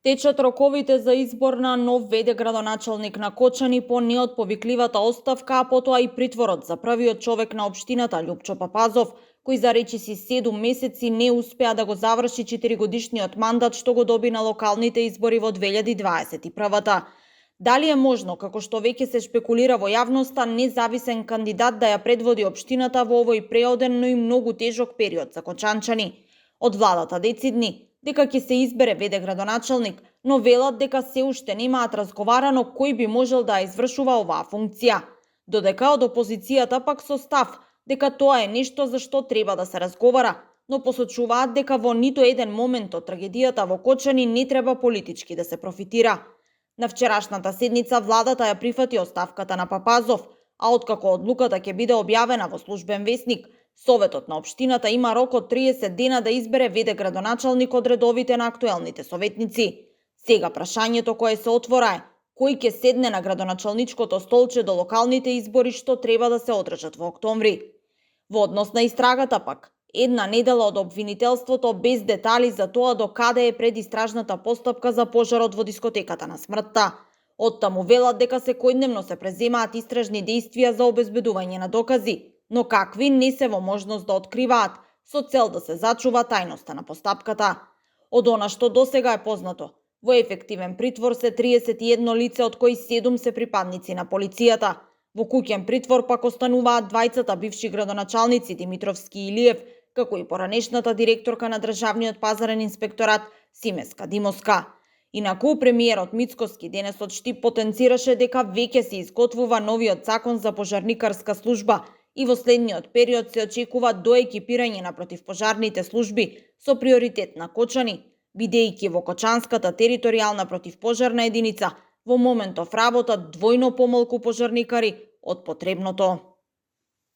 Течат роковите за избор на нов ВД градоначалник на Кочани по неотповикливата оставка, а потоа и притворот за првиот човек на општината Љупчо Папазов, кој за речиси 7 месеци не успеа да го заврши 4-годишниот мандат што го доби на локалните избори во 2021-та. Дали е можно, како што веќе се шпекулира во јавноста, независен кандидат да ја предводи општината во овој преоден, но и многу тежок период за кочанчани? Од владата децидни дека ќе се избере ВД градоначалник, но велат дека се уште немаат разговарано кој би можел да извршува оваа функција. Додека од опозицијата пак со став дека тоа е нешто за што треба да се разговара, но посочуваат дека во ниту еден момент од трагедијата во Кочани не треба политички да се профитира. На вчерашната седница владата ја прифати оставката на Папазов, а откако одлуката ќе биде објавена во службен весник, Советот на општината има рок од 30 дена да избере ВД градоначалник од редовите на актуелните советници. Сега прашањето кое се отвора е кој ќе седне на градоначалничкото столче до локалните избори што треба да се одржат во октомври. Во однос на истрагата пак, една недела од обвинителството без детали за тоа до каде е предистражната постапка за пожарот во дискотеката на смртта. Оттаму велат дека секојдневно се преземаат истражни действија за обезбедување на докази, но какви не се во можност да откриваат, со цел да се зачува тајноста на постапката. Од она што досега е познато, во ефективен притвор се 31 лице, од кои 7 се припадници на полицијата. Во куќен притвор пак остануваат двајцата бивши градоначалници Димитровски и Илиев, како и поранешната директорка на Државниот пазарен инспекторат Симеска Димоска. Инаку премиерот Мицкоски денес од Штип потенцираше дека веќе се изготвува новиот закон за пожарникарска служба и во следниот период се очекува доекипирање на противпожарните служби со приоритет на Кочани, бидејќи во Кочанската територијална противпожарна единица во моментов работат двојно помалку пожарникари од потребното.